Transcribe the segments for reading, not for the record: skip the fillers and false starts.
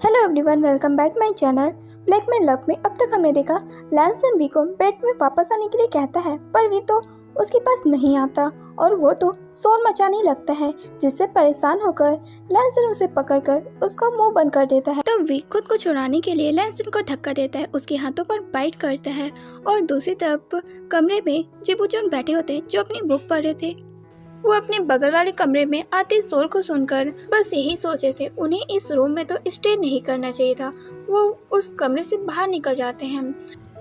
Hello everyone, welcome back my channel black man love में। अब तक हमने देखा लैंसन वी को बेड में वापस आने के लिए कहता है, पर वी तो उसके पास नहीं आता और वो तो शोर मचाने लगता है, जिससे परेशान होकर लैंसन उसे पकड़कर उसका मुंह बंद कर देता है। तब वी खुद को छुड़ाने के लिए लैंसन को धक्का देता है, उसके हाथों पर बाइट करता है और दूसरी तरफ कमरे में जिबूचुन बैठे होते हैं जो अपनी बुक पढ़ रहे थे। वो अपने बगल वाले कमरे में आते शोर को सुनकर बस यही सोचे थे, उन्हें इस रूम में तो स्टे नहीं करना चाहिए था। वो उस कमरे से बाहर निकल जाते हैं।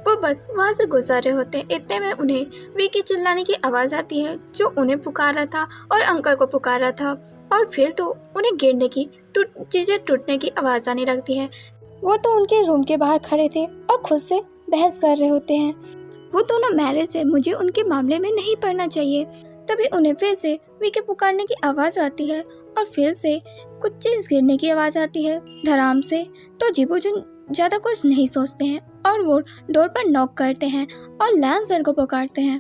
वो बस वहाँ से गुजर रहे होते हैं, इतने में उन्हें वी की चिल्लाने की आवाज़ आती है, जो उन्हें पुकारा था और अंकल को पुकारा था। और फिर तो उन्हें गिरने की चीज़ें टूटने की आवाज़ आने लगती है। वो तो उनके रूम के बाहर खड़े थे और खुद से बहस कर रहे होते हैं। वो दोनों मैरिज है, मुझे उनके मामले में नहीं पड़ना चाहिए। तभी उन्हें फिर से वी के पुकारने की आवाज़ आती है और फिर से कुछ चीज़ गिरने की आवाज़ आती है धड़ाम से। तो जिबूचुन ज़्यादा कुछ नहीं सोचते हैं और वो डोर पर नॉक करते हैं और लैंसन को पुकारते हैं।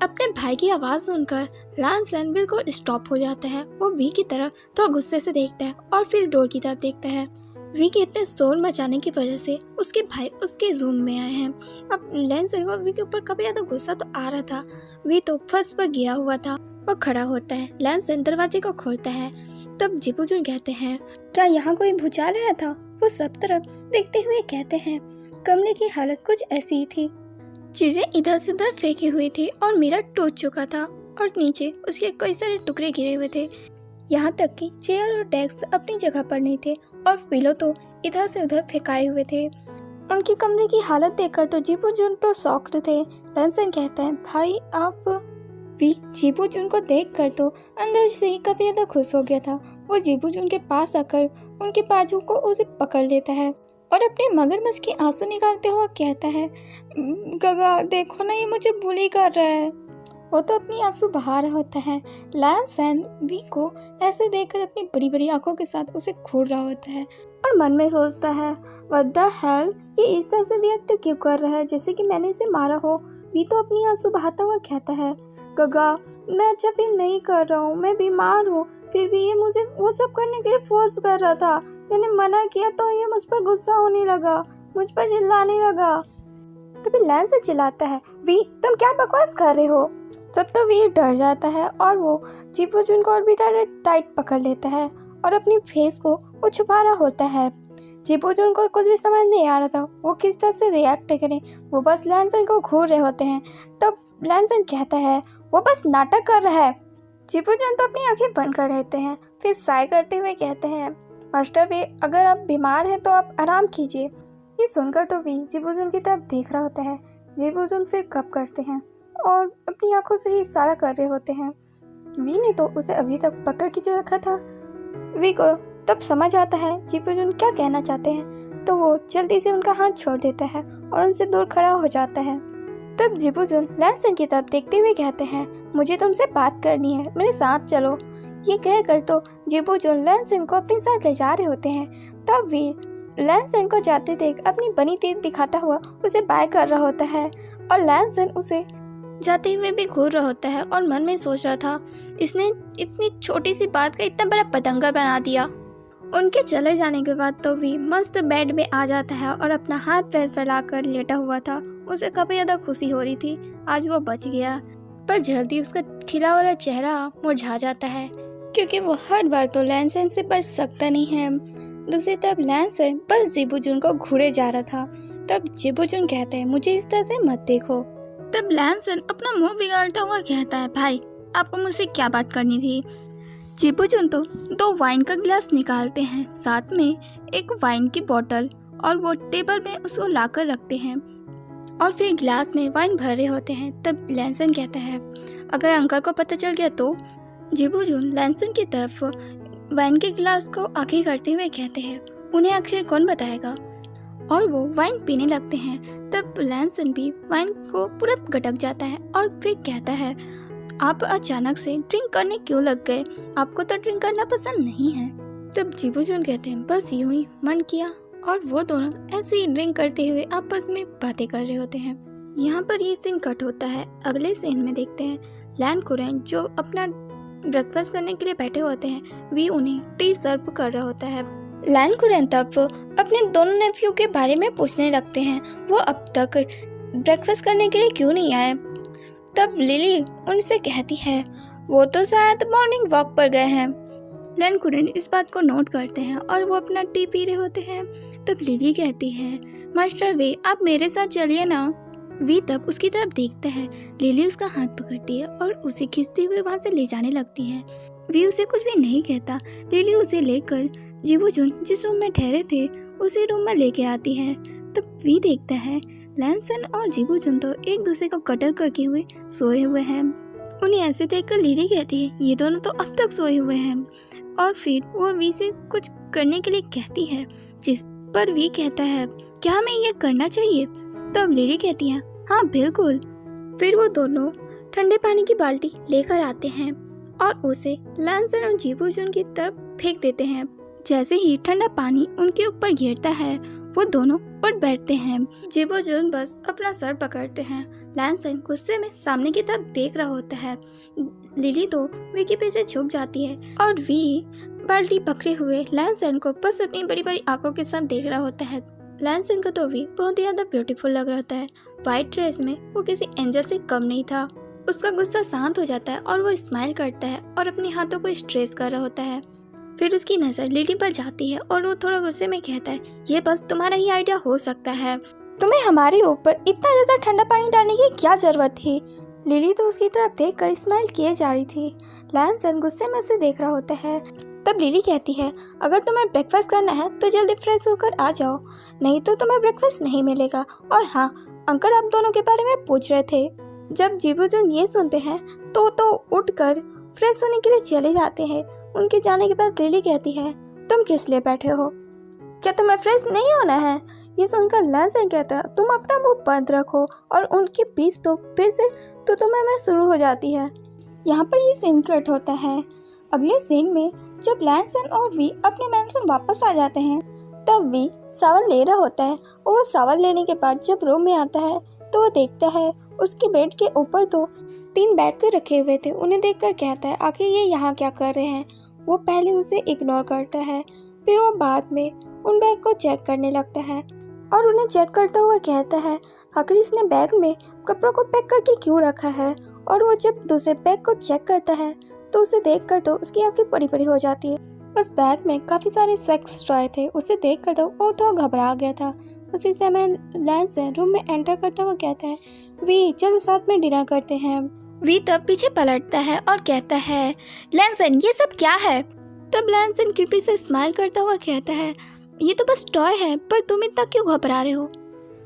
अपने भाई की आवाज़ सुनकर लैंसन बिल्कुल स्टॉप हो जाता है। वो वी की तरफ थोड़ा गुस्से से देखता है और फिर डोर की तरफ देखता है। वी के इतने शोर मचाने की वजह से उसके भाई उसके रूम में आए हैं। अब लैंसन को वी के ऊपर काफी ज्यादा गुस्सा तो आ रहा था। वी तो फर्श पर गिरा हुआ था। वो खड़ा होता है, लैंसन दरवाजे को खोलता है। तब जिबूचुन कहते हैं, क्या यहाँ कोई भूचाल आया था? वो सब तरफ देखते हुए कहते हैं, कमरे की हालत कुछ ऐसी ही थी। चीजें इधर से उधर फेंकी हुई थी और मिरर टूट चुका था और नीचे उसके कई सारे टुकड़े गिरे हुए थे। यहाँ तक कि चेयर और डेस्क अपनी जगह पर नहीं थे और पिलो तो इधर से उधर फेंकाए हुए थे। उनके कमरे की हालत देखकर तो जिबूचुन तो शॉक्ड थे। लैंसन कहता है, भाई आप? वी जिबूचुन को देखकर तो अंदर से ही काफी ज्यादा खुश हो गया था। वो जिबूचुन के पास आकर उनके बाजू को उसे पकड़ लेता है और अपने मगरमच्छ के आंसू निकालते हुए कहता है, गगा देखो ना, ये मुझे बुली कर रहा है। वो तो अपनी आंसू बहा रहा होता है। लैंसन वी को ऐसे देखकर अपनी बड़ी बड़ी आंखों के साथ उसे घूर रहा होता है और मन में सोचता है, व्हाट द हेल, ये इस तरह से रिएक्ट क्यों कर रहा है जैसे कि मैंने इसे मारा हो। वी तो अपनी आंसू बहाता हुआ कहता है, गगा मैं अच्छा फील नहीं कर रहा हूँ, मैं बीमार हूँ, फिर भी ये मुझे वो सब करने के लिए फोर्स कर रहा था। मैंने मना किया तो ये मुझ पर गुस्सा होने लगा, मुझ पर चिल्लाने लगा। तभी लैंसन चिल्लाता है, वी तुम क्या बकवास कर रहे हो? तब तो वी डर जाता है और वो जिबूचुन को और भी ज़्यादा टाइट पकड़ लेता है और अपनी फेस को वो छुपा रहा होता है। जिबूचुन को कुछ भी समझ नहीं आ रहा था वो किस तरह से रिएक्ट करें। वो बस लैंसन को घूर रहे होते हैं। तब लैंसन कहता है, वो बस नाटक कर रहा है। जिबूचुन तो अपनी आंखें बंद कर लेते हैं, फिर साय करते हुए कहते हैं, मास्टर वी अगर आप बीमार हैं तो आप आराम कीजिए। ये सुनकर तो वी जिबूचुन की तरफ देख रहा होता है। जिबूचुन फिर गप करते हैं और अपनी आंखों से ही इशारा कर रहे होते हैं। वी ने तो उसे अभी तक पकड़ के जो रखा था। वी को तब समझ आता है जिबूचुन क्या कहना चाहते हैं, तो वो जल्दी से उनका हाथ छोड़ देता है और उनसे दूर खड़ा हो जाता है। तब जिबूचुन लैंसन की तरफ देखते हुए कहते हैं, मुझे तुमसे बात करनी है, मेरे साथ चलो। ये कहकर तो जिबूचुन लैंसन को अपने साथ ले जा रहे होते हैं। तब वी लैंसन को जाते देख अपनी बनी तेज दिखाता हुआ उसे बाय कर रहा होता है और लैंसन उसे जाते हुए भी घूर रहा होता है और मन में सोच रहा था, इसने इतनी छोटी सी बात का इतना बड़ा पतंगा बना दिया। उनके चले जाने के बाद तो वी मस्त बेड में आ जाता है और अपना हाथ पैर फैलाकर लेटा हुआ था। उसे काफी ज्यादा खुशी हो रही थी, आज वो बच गया। पर जल्दी उसका खिला वाला चेहरा मुरझा जाता है, क्योंकि वो हर बार तो लैंसन से बच सकता नहीं है। दूसरी तरफ लैंसन बस जिबूचुन को घूरे जा रहा था। तब जिबूचुन कहते हैं, मुझे इस तरह से मत देखो। तब लैंसन अपना मुंह बिगाड़ता हुआ कहता है, भाई आपको मुझसे क्या बात करनी थी? जिबूचुन तो 2 वाइन का गिलास निकालते हैं, साथ में एक वाइन की बोतल, और वो टेबल में उसको लाकर रखते हैं और फिर गिलास में वाइन भर रहे होते हैं। तब लैंसन कहता है, अगर अंकल को पता चल गया तो? जिबूचुन लैंसन की तरफ वाइन के गिलास को आगे करते हुए कहते हैं, उन्हें आखिर कौन बताएगा? और वो वाइन पीने लगते हैं। तब लैंसन भी वाइन को पूरा गटक जाता है और फिर कहता है, आप अचानक से ड्रिंक करने क्यों लग गए? आपको तो ड्रिंक करना पसंद नहीं है। तब जिबूचुन कहते हैं, बस यूं ही मन किया। और वो दोनों ऐसे ही ड्रिंक करते हुए आपस में बातें कर रहे होते हैं। यहाँ पर ये सीन कट होता है। अगले सीन में देखते हैं लैन कुरैन जो अपना ब्रेकफास्ट करने के लिए बैठे होते हैं। वी उन्हें टी सर्व कर रहा होता है। लैन कुरन तब अपने दोनों नेफ्यू के बारे में पूछने लगते हैं, वो अब तक ब्रेकफास्ट करने के लिए क्यों नहीं आए। तब लिली उनसे कहती है वो तो शायद मॉर्निंग वॉक पर गए हैं। लैन कुरन इस बात को नोट करते हैं और वो अपना टी पी रहे होते हैं। तब लिली कहती है मास्टर वे आप मेरे साथ चलिए ना। वी तब उसकी तरफ देखता है। लिली उसका हाथ पकड़ती है और उसे खींचते हुए वहाँ से ले जाने लगती है। वी उसे कुछ भी नहीं कहता। लिली उसे लेकर जीबोजुन जिस रूम में ठहरे थे उसी रूम में लेके आती है। तब वी देखता है लैनसन और जीबोजुन तो एक दूसरे को कटर करके हुए सोए हुए हैं। उन्हें ऐसे देखकर लिली कहती है ये दोनों तो अब तक सोए हुए हैं, और फिर वो वी से कुछ करने के लिए कहती है, जिस पर वी कहता है क्या हमें ये करना चाहिए। तो अब लिली कहती है हाँ बिल्कुल। फिर वो दोनों ठंडे पानी की बाल्टी लेकर आते हैं और उसे लैनसन और जीबोजुन की तरफ फेंक देते हैं। जैसे ही ठंडा पानी उनके ऊपर गिरता है वो दोनों उठ बैठते हैं। जीबोजुन बस अपना सर पकड़ते हैं। लैनसन गुस्से में सामने की तरफ देख रहा होता है। लिली तो वी के पीछे छुप जाती है और वी बाल्टी पकड़े हुए लैनसन को बस अपनी बड़ी बड़ी आंखों के साथ देख रहा होता है। लैनसन का तो वी बहुत ही ज्यादा ब्यूटीफुल लग रहा होता है। व्हाइट ड्रेस में वो किसी एंजल से कम नहीं था। उसका गुस्सा शांत हो जाता है और वो स्माइल करता है और अपने हाथों को स्ट्रेच कर रहा होता है। फिर उसकी नज़र लिली पर जाती है और वो थोड़ा गुस्से में कहता है ये बस तुम्हारा ही आइडिया हो सकता है, तुम्हें हमारे ऊपर इतना ज़्यादा ठंडा पानी डालने की क्या ज़रूरत थी। लिली तो उसकी तरफ देखकर स्माइल किए जा रही थी। लैनसन गुस्से में उसे देख रहा होता है। तब लिली कहती है अगर तुम्हें ब्रेकफास्ट करना है तो जल्दी फ्रेश होकर आ जाओ, नहीं तो तुम्हें ब्रेकफास्ट नहीं मिलेगा। और हाँ अंकल आप दोनों के बारे में पूछ रहे थे। जब जीबोजुन ये सुनते हैं तो उठकर फ्रेश होने के लिए चले जाते हैं। उनके जाने के बाद लिली कहती है तुम किस लिए बैठे हो, क्या तुम्हें फ्रेश नहीं होना है। ये सुनकर लैनसन कहता है तुम अपना मुंह बंद रखो, और उनके बीच तो फिर से तुम्हें में शुरू हो जाती है। यहाँ पर ये सीन कट होता है। अगले सीन में जब लैनसन और वी अपने मैंशन वापस आ जाते हैं तब वी शावर ले रहा होता है। और वो शावर लेने के बाद जब रूम में आता है तो वो देखता है उसके बेड के ऊपर तो 3 बैग के रखे हुए थे। उन्हें देखकर कहता है आखिर ये यहाँ क्या कर रहे हैं। वो पहले उसे इग्नोर करता है, फिर वो बाद में उन बैग को चेक करने लगता है और उन्हें चेक करता हुआ कहता है आखिर इसने बैग में कपड़ों को पैक करके क्यों रखा है। और वो जब दूसरे बैग को चेक करता है तो उसे देखकर तो उसकी आंखें बड़ी बड़ी हो जाती है। उस बैग में काफ़ी सारे सेक्स टॉय थे। उसे देखकर तो वो थोड़ा घबरा गया था। उसी समय लैनसन रूम में एंटर करता हुआ कहता है वी चलो साथ में डिनर करते हैं। वी तब पीछे पलटता है और कहता है लैनसन ये सब क्या है। तब लैनसन खिड़की से स्माइल करता हुआ कहता है ये तो बस टॉय है, पर तुम इतना क्यों घबरा रहे हो।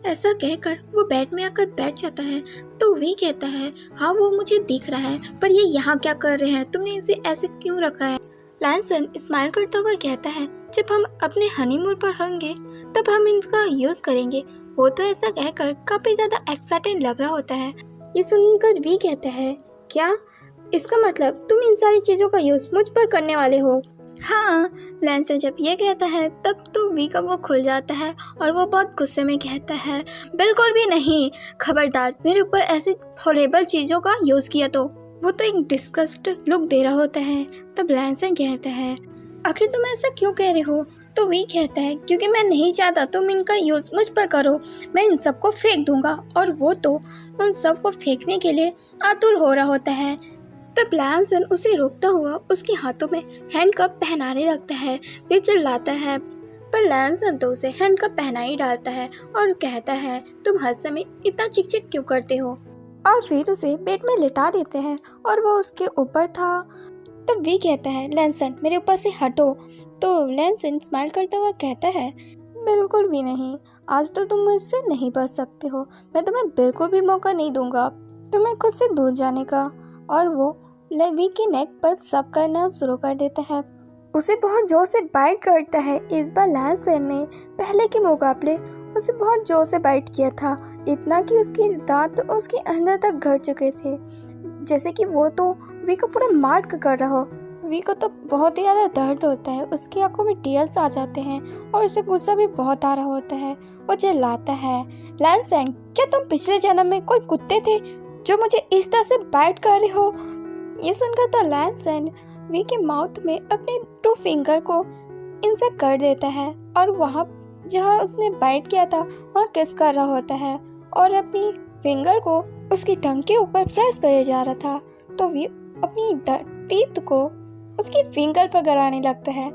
ऐसा कहकर वो बेड में आकर बैठ जाता है। तो वी कहता है हाँ वो मुझे दिख रहा है, पर ये यहाँ क्या कर रहे हैं, तुमने इसे ऐसे क्यों रखा है। लैनसन स्माइल करता हुआ कहता है जब हम अपने हनीमून पर होंगे तब हम इनका यूज करेंगे। वो तो ऐसा कहकर काफी ज्यादा एक्साइटेड लग रहा होता है। ये सुनकर वी कहता है क्या, इसका मतलब तुम इन सारी चीजों का यूज मुझ पर करने वाले हो। हाँ, लैनसन जब ये कहता है तब तो वी का वो खुल जाता है और वो बहुत गुस्से में कहता है बिल्कुल भी नहीं, खबरदार मेरे ऊपर ऐसी हॉरेबल चीज़ों का यूज़ किया तो। वो तो एक डिस्गस्ट लुक दे रहा होता है। तब लैनसन कहता है आखिर तुम ऐसा क्यों कह रहे हो। तो वी कहता है क्योंकि मैं नहीं चाहता तुम इनका यूज़ मुझ पर करो, मैं इन सबको फेंक दूंगा। और वो तो उन सबको फेंकने के लिए आतुर हो रहा होता है। तब लैनसन उसे रोकता हुआ उसके हाथों में हैंडकप पहनाने लगता है। वे चिल्लाता है पर लैनसन तो उसे हैंडकप पहना ही डालता है और कहता है तुम हर समय इतना चिक चिक क्यों करते हो। और फिर उसे बेड में लिटा देते हैं और वो उसके ऊपर था। तब वी कहता है लैनसन मेरे ऊपर से हटो। तो लैनसन स्माइल करता हुआ कहता है बिल्कुल भी नहीं, आज तो तुम मुझसे नहीं बच सकते हो। मैं तुम्हें बिल्कुल भी मौका नहीं दूंगा तुम्हें खुद से दूर जाने का। और वो वी के नेक पर शक करना शुरू कर देता है। उसे बहुत जोर से बाइट करता है। इस बार लैनसन ने पहले के मुकाबले उसे बहुत जोर से बाइट किया था, इतना कि उसके दांत उसके अंदर तक घट चुके थे, जैसे कि वो तो वी को पूरा मार्क कर रहा हो। वी को तो बहुत ही ज़्यादा दर्द होता है, उसकी आंखों में टीयर्स आ जाते हैं और उसे गुस्सा भी बहुत आ रहा होता है। वो चिल्लाता है लैनसन क्या तुम पिछले जन्म में कोई कुत्ते थे जो मुझे इस तरह से बाइट कर रहे हो। ये सुनकर तो लैनसन वी के माउथ में अपने 2 फिंगर को इनसे कर देता है और वहाँ जहाँ उसने बाइट किया था वहाँ किस कर रहा होता है और अपनी फिंगर को उसकी टंग के ऊपर प्रेस करे जा रहा था। तो वी अपनी टीथ को उसकी फिंगर पर गड़ाने लगता है।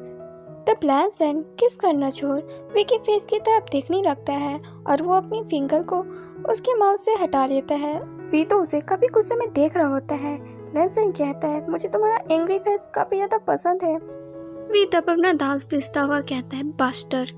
तब लैंसन किस करना छोड़ वी के फेस की तरफ देखने लगता है और वो अपनी फिंगर को उसके माउथ से हटा लेता है। वी तो उसे काफी गुस्से में देख रहा होता है। लैंसन कहता है, मुझे तुम्हारा एंग्री फेस काफी ज्यादा पसंद है। वी तब अपना दांत पिसता हुआ कहता है, बास्टर।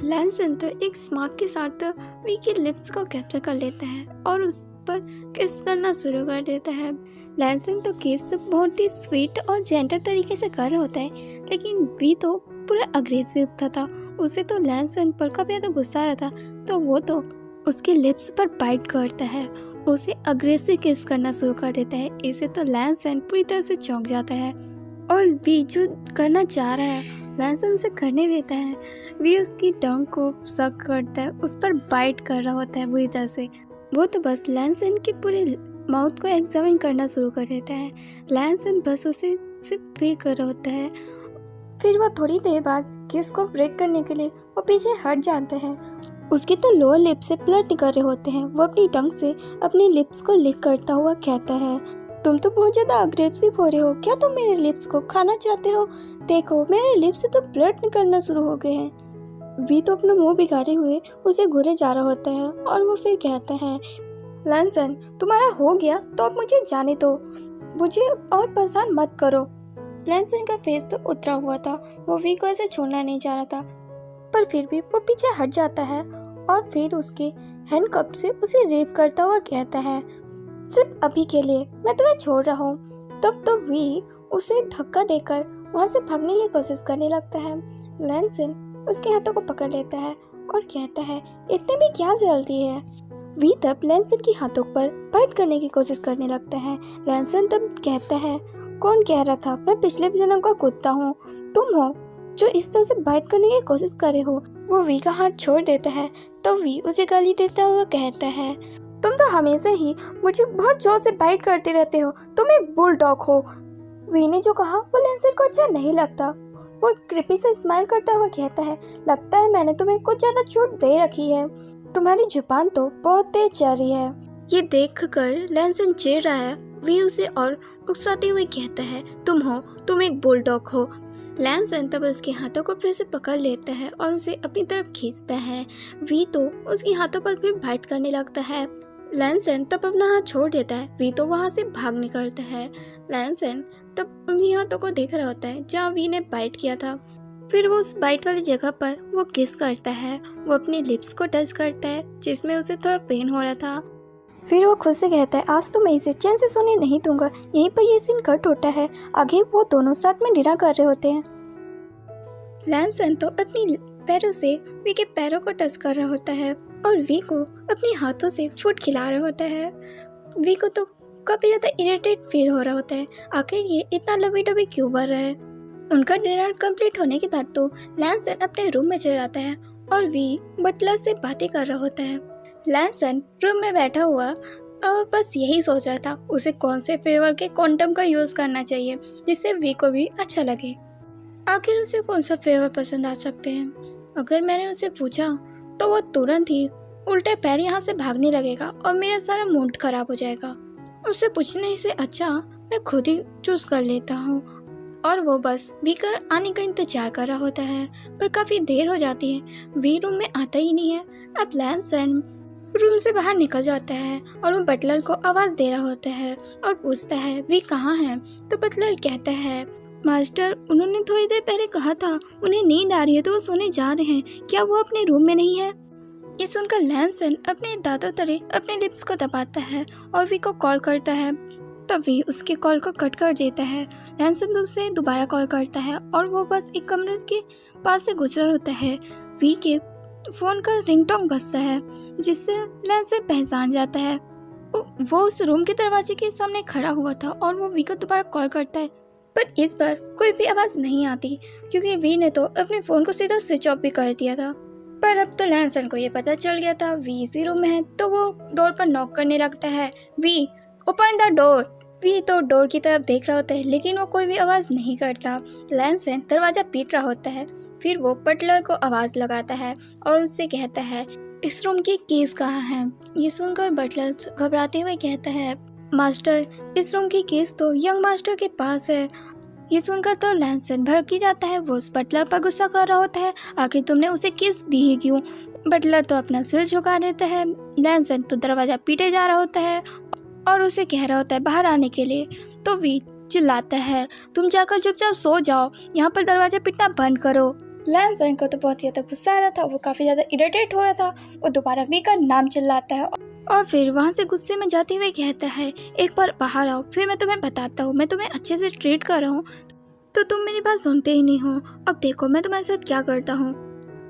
लैंसन तो एक स्मार्ट के साथ वी के लिप्स को कैप्चर कर लेता है और उस पर किस करना शुरू कर देता है। लैंसन तो किस बहुत ही स्वीट और जेंटल तरीके से कर रहा होता है, लेकिन वी तो पूरा अग्रेसिव था। उसे तो लैंसन पर काफी ज्यादा गुस्सा आ रहा था, तो वो तो उसके लिप्स पर बाइट करता है, उसे अग्रेसिव किस करना शुरू कर देता है। इसे तो लैंसन पूरी तरह से चौंक जाता है और वी जो करना चाह रहा है लैंसन उसे करने देता है। वी उसकी टंग को सक करता है, उस पर बाइट कर रहा होता है बुरी तरह से। वो तो बस लैंसन के पूरे माउथ को एग्जामिन करना शुरू कर देता है। लैंसन बस उसे सिर्फ फील कर रहा होता है। फिर वो थोड़ी देर बाद किस को ब्रेक करने के लिए वो पीछे हट जाते हैं। उसकी तो लोअर लिप से ब्लड निकल रहे होते हैं। वो अपनी टंग से अपने लिप्स को लिक करता हुआ कहता है, तुम तो बहुत ज्यादा अग्रेसिव हो रहे हो, क्या तुम मेरे लिप्स को खाना चाहते हो? देखो मेरे लिप्स से तो ब्लड निकलना शुरू हो गए हैं। वी तो अपना मुंह बिगाड़े हुए उसे घूरे जा रहा होता है और वो फिर कहता है, लैंसन तुम्हारा हो गया तो अब मुझे जाने दो, मुझे और परेशान मत करो। लैंसन का फेस तो उतरा हुआ था, वो वी को ऐसे छोड़ना नहीं चाह रहा था, पर फिर भी वो पीछे हट जाता है और फिर उसके हैंडकप से उसे रेप करता हुआ कहता है, सिर्फ अभी के लिए मैं तुम्हें छोड़ रहा हूँ। तब तो वी उसे धक्का देकर वहाँ से भागने की कोशिश करने लगता है। लैंसन उसके हाथों को पकड़ लेता है और कहता है, इतने भी क्या जल्दी है? वी तब लैंसन के हाथों पर बाइट करने की कोशिश करने लगता है। लैंसन तब कहता है, कौन कह रहा था मैं पिछले जन्म का कुत्ता हूँ? तुम हो जो इस तरह से बाइट करने की कोशिश करे हो। वो वी का हाथ छोड़ देता है तो वी उसे गाली देता हुआ कहता है, तुम तो हमेशा ही मुझे बहुत जोर से बाइट करते रहते हो, तुम एक बुलडॉग हो। वी ने जो कहा वो लैंसन को अच्छा नहीं लगता। वो क्रिपी से स्माइल करता हुआ कहता है, लगता है मैंने तुम्हें कुछ ज्यादा छूट दे रखी है, तुम्हारी जुबान तो बहुत तेज चल रही है। ये देखकर लैंसन चिढ़ रहा है। वी उसे और उकसाते हुए कहता है, तुम एक बुलडॉग हो। लैंसन तब उसके हाथों को फिर से पकड़ लेता है और उसे अपनी तरफ खींचता है। वी तो उसके हाथों पर फिर बाइट करने लगता है। लैंसन तब अपना हाथ छोड़ देता है। वी तो वहाँ से भाग निकलता है। लैंसन तब उन्हीं हाथों को देख रहा होता है जहाँ वी ने बाइट किया था। फिर वो उस बाइट वाली जगह पर वो किस करता है। वो अपने लिप्स को टच करता है जिसमें उसे थोड़ा पेन हो रहा था। फिर वो खुद से कहता है, आज तो मैं इसे चैन से सोने नहीं दूंगा। यहीं पर ये सीन कट होता है। आगे वो दोनों साथ में डिनर कर रहे होते हैं। लैंसन तो अपनी पैरों से वी के पैरों को टच कर रहा होता है और वी को अपने हाथों से फूड खिला रहा होता है। वी को तो काफी ज्यादा इरिटेट फील हो रहा होता है, आखिर ये इतना लबी डबी क्यों बढ़ रहा है। उनका डिनर कंप्लीट होने के बाद तो लैंसन अपने रूम में चला जाता है और वी बटलर से बातें कर रहा होता है। लैंसन रूम में बैठा हुआ और बस यही सोच रहा था उसे कौन से फ्लेवर के कॉन्डम का यूज करना चाहिए जिससे वी को भी अच्छा लगे। आखिर उसे कौन सा फ्लेवर पसंद आ सकते हैं। अगर मैंने उसे पूछा तो वो तुरंत ही उल्टे पैर यहाँ से भागने लगेगा और मेरा सारा मूड खराब हो जाएगा। उससे पूछने से अच्छा मैं खुद ही चूज कर लेता हूँ। और वो बस वी का आने का इंतजार कर रहा होता है, पर काफी देर हो जाती है। वी रूम में आता ही नहीं है। अब लैंसन रूम से बाहर निकल जाता है और वो बटलर को आवाज दे रहा होता है और पूछता है, वी कहाँ है? तो बटलर कहता है, मास्टर उन्होंने थोड़ी देर पहले कहा था उन्हें नींद आ रही है तो वो सोने जा रहे हैं, क्या वो अपने रूम में नहीं है? ये सुनकर लैंसन अपने दांतों तले अपने लिप्स को दबाता है और वी को कॉल करता है। तब वी उसके कॉल को कट कर देता है। लैंसन उसे दोबारा कॉल करता है और वो बस एक कमरे के पास से गुजर होता है। वी के फोन का रिंगटोन बजता है जिससे लैंसन पहचान जाता है। वो उस रूम के दरवाजे के सामने खड़ा हुआ था और वो वी को दोबारा कॉल करता है, पर इस बार कोई भी आवाज़ नहीं आती क्योंकि वी ने तो अपने फ़ोन को सीधा स्विच ऑफ भी कर दिया था। पर अब तो लैंसन को ये पता चल गया था वी इसी रूम में है, तो वो डोर पर नॉक करने लगता है। We open the door. We तो डोर की तरफ देख रहा होता है लेकिन वो कोई भी आवाज़ नहीं करता। लैंसन दरवाज़ा पीट रहा होता है फिर वो बटलर को आवाज़ लगाता है और उससे कहता है इस रूम की कीज कहाँ है। ये सुनकर बटलर घबराते हुए कहता है मास्टर, इस रूम की कीज तो यंग मास्टर के पास है। ये सुनकर तो लैंसन भड़क जाता है। वो उस बटलर पर गुस्सा कर रहा होता है, आखिर तुमने उसे कीज दी ही क्यों। बटलर तो अपना सिर झुका देता है। लैंसन तो दरवाज़ा पीटे जा रहा होता है और उसे कह रहा होता है बाहर आने के लिए। तो वी चिल्लाता है तुम जाकर चुपचाप सो जाओ, यहाँ पर दरवाजा पीटना बंद करो। लैंसन को तो बहुत ज़्यादा गुस्सा आ रहा था, वो काफ़ी ज़्यादा इरिटेट हो रहा था। वो दोबारा वी का नाम चिल्लाता है और फिर वहाँ से गुस्से में जाते हुए कहता है एक बार बाहर आओ, फिर मैं तुम्हें बताता हूँ। मैं तुम्हें अच्छे से ट्रीट कर रहा हूँ तो तुम मेरी बात सुनते ही नहीं हो। अब देखो मैं तुम्हारे साथ क्या करता हूँ।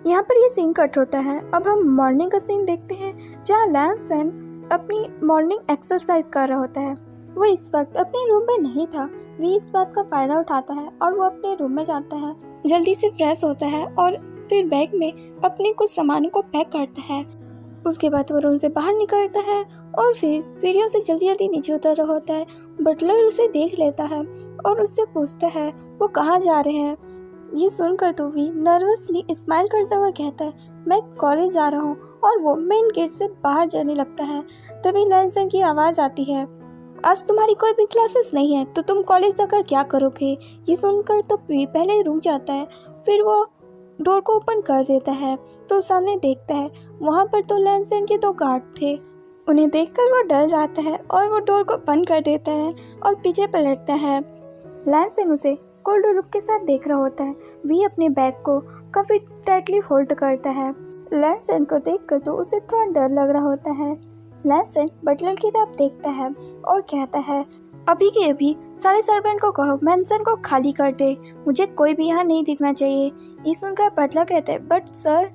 यहाँ पर ये सीन कट होता है। अब हम मॉर्निंग का सीन देखते हैं जहाँ लैंसन अपनी मॉर्निंग एक्सरसाइज कर रहा होता है। वो इस वक्त अपने रूम में नहीं था। वी इस बात का फ़ायदा उठाता है और वो अपने रूम में जाता है, जल्दी से फ्रेश होता है और फिर बैग में अपने कुछ सामानों को पैक करता है। उसके बाद वो रूम से बाहर निकलता है और फिर सीढ़ियों से जल्दी जल्दी नीचे उतर रहा होता है। बटलर उसे देख लेता है और उससे पूछता है वो कहाँ जा रहे हैं। ये सुनकर तो वी नर्वसली स्माइल करता हुआ कहता है मैं कॉलेज जा रहा हूँ, और वो मेन गेट से बाहर जाने लगता है। तभी लैंसन की आवाज़ आती है आज तुम्हारी कोई भी क्लासेस नहीं है तो तुम कॉलेज जाकर क्या करोगे। ये सुनकर तो वी पहले रुक जाता है, फिर वो डोर को ओपन कर देता है तो सामने देखता है वहाँ पर तो लैंसन के 2 गार्ड थे। उन्हें देखकर वो डर जाता है और वो डोर को बंद कर देता है और पीछे पलटता है। लैंसन उसे कोल्ड लुक के साथ देख रहा होता है। वी अपने बैग को काफ़ी टाइटली होल्ड करता है। लैंसन को देखकर तो उसे थोड़ा डर लग रहा होता है। लैंसन बटलर की तरफ देखता है और कहता है अभी के अभी सारे सर्वेंट को कहो मैंसन को खाली कर दे, मुझे कोई भी यहाँ नहीं दिखना चाहिए। ये सुनकर बटलर कहता है बट सर।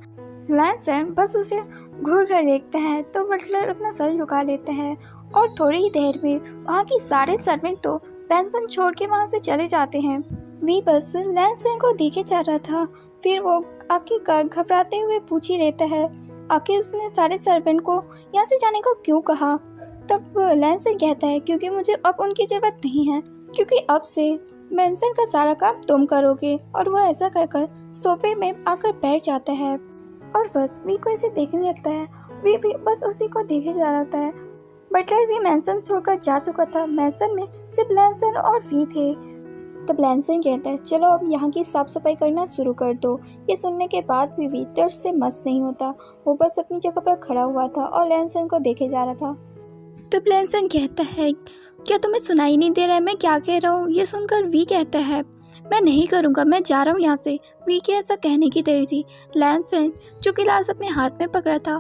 लैंसन बस उसे घूर कर देखता है तो बटलर अपना सर झुका लेता है और थोड़ी ही देर में वहाँ की सारे सर्वेंट तो पेंशन छोड़ के वहाँ से चले जाते हैं। वी बस लैंसन को देखे जा रहा था। फिर वो आखिरकार घबराते हुए पूछ ही लेता है आखिर उसने सारे सर्वेंट को यहाँ से जाने को क्यों कहा। तब लैंसन कहता है क्योंकि मुझे अब उनकी ज़रूरत नहीं है, क्योंकि अब से मेंशन का सारा काम तुम करोगे। और वह ऐसा कहकर सोफे में आकर बैठ जाता है और बस वी को ऐसे देखने लगता है। वी भी बस उसी को देखे जा रहा है। बटलर भी मेंशन छोड़कर जा चुका था। मेंशन में सिर्फ लैंसन और वी थे। तब लैंसन कहता है चलो अब यहाँ की साफ सफाई करना शुरू कर दो। ये सुनने के बाद भी डर से मस्त नहीं होता। वो बस अपनी जगह पर खड़ा हुआ था और लैंसन को देखे जा रहा था। तब लैंसन कहता है क्या तुम्हें सुनाई नहीं दे रहा है मैं क्या कह रहा हूँ। ये सुनकर वी कहता है मैं नहीं करूँगा, मैं जा रहा हूँ यहाँ से। वी के ऐसा कहने की देरी थी। लैंसन जो गिलास अपने हाथ में पकड़ा था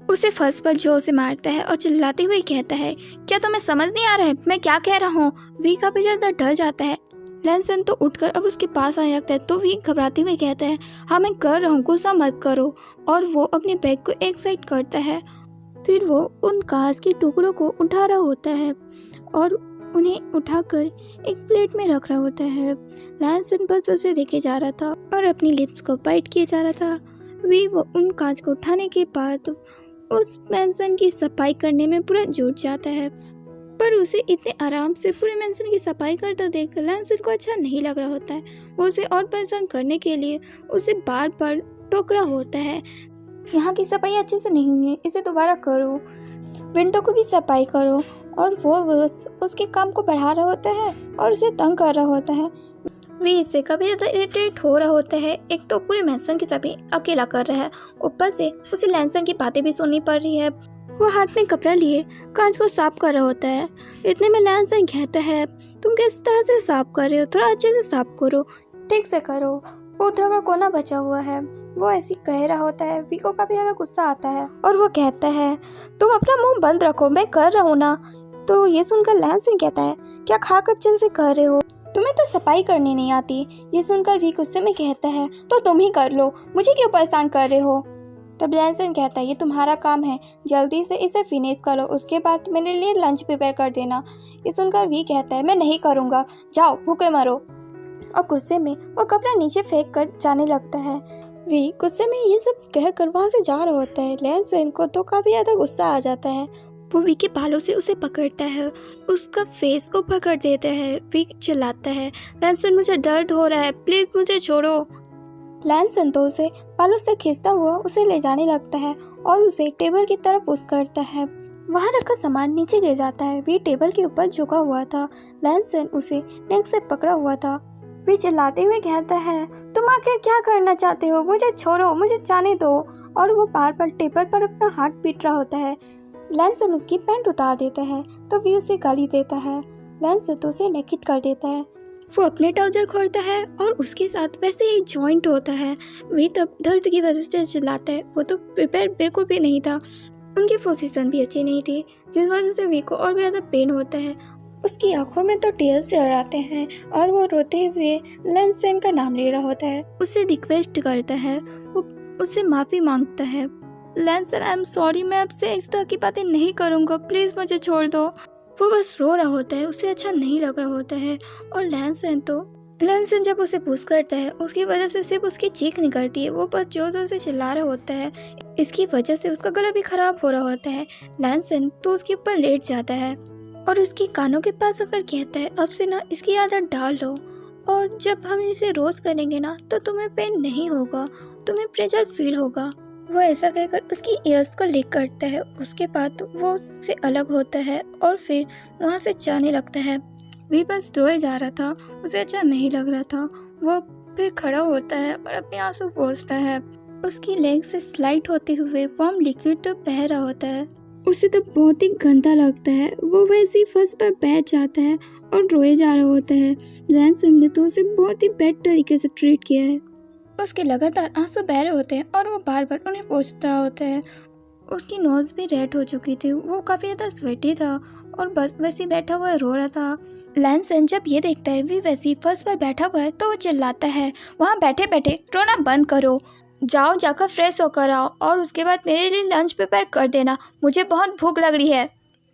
उसे फर्श पर जोर से मारता है और चिल्लाते हुए कहता है क्या तुम्हें समझ नहीं आ रहा है मैं क्या कह रहा हूँ। वी काफी ज़्यादा डर जाता है। लैंसन तो उठकर अब उसके पास आने लगता है तो वी घबराते हुए कहता है हाँ मैं कर रहा हूँ, गुस्सा मत करो। और वो अपने बैग को एक साइड करता है। फिर वो उन कांच के टुकड़ों को उठा रहा होता है और उन्हें उठाकर एक प्लेट में रख रहा होता है। लैंसन बस उसे देखे जा रहा था और अपनी लिप्स को बाइट किए जा रहा था। वो उन कांच को उठाने के बाद उस मेंशन की सफाई करने में पूरा जुट जाता है, पर उसे इतने आराम से पूरे मेंशन की सफाई करता देख लैंसन को अच्छा नहीं लग रहा होता है। वो उसे और परेशान करने के लिए उसे बार बार टोक रहा होता है यहाँ की सफाई अच्छे से नहीं हुई है, इसे दोबारा करो, विंडो को भी सफाई करो। और वो बस उसके काम को बढ़ा रहा होता है और उसे तंग कर रहा होता है। वी इससे काफ़ी ज़्यादा इरिटेट हो रहा होता है। एक तो पूरे मेंशन की सफाई अकेला कर रहा है, ऊपर से उसे लैंसन की बातें भी सुननी पड़ रही है। वो हाथ में कपड़ा लिए कांच को साफ कर रहा होता है। इतने में लैंसन कहता है तुम किस तरह से साफ कर रहे हो, थोड़ा अच्छे से साफ करो, ठीक से करो, वो उधर का कोना बचा हुआ है। वो ऐसी कह रहा होता है। वी को काफ़ी ज़्यादा गुस्सा आता है और वो कहता है तुम अपना मुंह बंद रखो, मैं कर रहा हूँ ना। तो ये सुनकर लैंसन कहता है क्या खाक अच्छे से कर रहे हो, तुम्हें तो सफाई करनी नहीं आती। ये सुनकर वी गुस्से में कहता है तो तुम ही कर लो, मुझे क्यों परेशान कर रहे हो। तब लैंसन कहता है ये तुम्हारा काम है, जल्दी से इसे फिनिश करो, उसके बाद मेरे लिए लंच प्रिपेयर कर देना। ये सुनकर वी कहता है मैं नहीं करूँगा, जाओ भूखे मरो। और गुस्से में वो कपड़ा नीचे फेंक कर जाने लगता है। वी गुस्से में ये सब कहकर वहाँ से जा रहा होता है। लैंसन को तो काफ़ी ज़्यादा गुस्सा आ जाता है। वो वी के बालों से उसे पकड़ता है, उसका फेस ऊपर कर देता है। वी चिल्लाता है लैंसन मुझे दर्द हो रहा है, प्लीज़ मुझे छोड़ो। लैंसन तो उसे बालों से खींचता हुआ उसे ले जाने लगता है और उसे टेबल की तरफ पुश करता है। वहाँ रखा सामान नीचे गिर जाता है। वी टेबल के ऊपर झुका हुआ था। लैंसन उसे नेक से पकड़ा हुआ था। वी चिल्लाते हुए कहता है, तुम आखिर क्या करना चाहते हो? मुझे छोड़ो, मुझे जाने दो। और वो बार बार टेबल पर अपना हाथ पीट रहा होता है। लैंसन उसकी पैंट उतार देता है तो वी उसे गाली देता है। लैंसन तो उसे नेकेड कर देता है। वो अपने ट्राउजर खोलता है और उसके साथ वैसे ही जॉइंट होता है। वी तब दर्द की वजह से चिल्लाता है। वो तो प्रिपेयर बिल्कुल भी नहीं था। उनकी पोजीशन भी अच्छी नहीं थी, जिस वजह से वी को और भी ज़्यादा पेन होता है। उसकी आंखों में तो टीयर्स चढ़ आते हैं और वो रोते हुए लैंसन का नाम ले रहा होता है। उसे रिक्वेस्ट करता है, वो उससे माफ़ी मांगता है। लैंसन, आई एम सॉरी, मैं आपसे इस तरह की बातें नहीं करूँगा, प्लीज़ मुझे छोड़ दो। वो बस रो रहा होता है, उसे अच्छा नहीं लग रहा होता है। और लैंसन जब उसे पुश करता है, उसकी वजह से सिर्फ उसकी चीख निकलती है। वो बस जोर जोर से चिल्ला रहा होता है। इसकी वजह से उसका गला भी खराब हो रहा होता है। लैंसन तो उसके ऊपर लेट जाता है और उसके कानों के पास आकर कहता है, अब से ना इसकी आदत डाल लो और जब हम इसे रोज करेंगे ना तो तुम्हें पेन नहीं होगा, तुम्हें प्रेशर फील होगा। वो ऐसा कहकर उसकी ईयर्स को लिक करता है। उसके बाद वो उससे अलग होता है और फिर वहाँ से जाने लगता है। वी बस रोए जा रहा था, उसे अच्छा नहीं लग रहा था। वो फिर खड़ा होता है और अपने आंसू पोंछता है। उसकी लेग से स्लाइड होते हुए वार्म लिक्विड तो बह रहा होता है। उसे तो बहुत ही गंदा लगता है। वो वैसे ही फर्श पर बैठ जाता है और रोए जा रहा होता है। लैंसन ने तो उसे बहुत ही बैड तरीके से ट्रीट किया है। उसके लगातार आंसू बह रहे होते हैं और वो बार बार उन्हें पोंछता होता है। उसकी नोज़ भी रेड हो चुकी थी। वो काफ़ी ज़्यादा स्वेटी था और बस वैसे ही बैठा हुआ रो रहा था। लैंसन जब ये देखता है वी वैसे ही फर्श पर बैठा हुआ है तो वो चिल्लाता है, वहाँ बैठे बैठे रोना बंद करो, जाओ जाकर फ्रेश होकर आओ और उसके बाद मेरे लिए लंच प्रिपेयर कर देना, मुझे बहुत भूख लग रही है।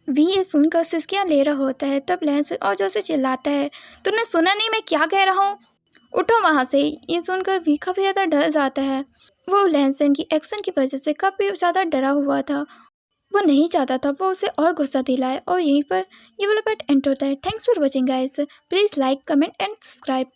वी ये सुनकर सिसकियाँ ले रहा होता है। तब लैंसन और जोर से चिल्लाता है, तुमने सुना नहीं मैं क्या कह रहा हूँ, उठो वहाँ से। ये सुनकर वी काफ़ी ज़्यादा डर जाता है। वो लैंसन की एक्शन की वजह से काफ़ी ज़्यादा डरा हुआ था। वो नहीं चाहता था वो उसे और गुस्सा दिलाए। और यहीं पर ये वाला पार्ट एंड होता है। Thanks for watching guys, please like, comment and subscribe.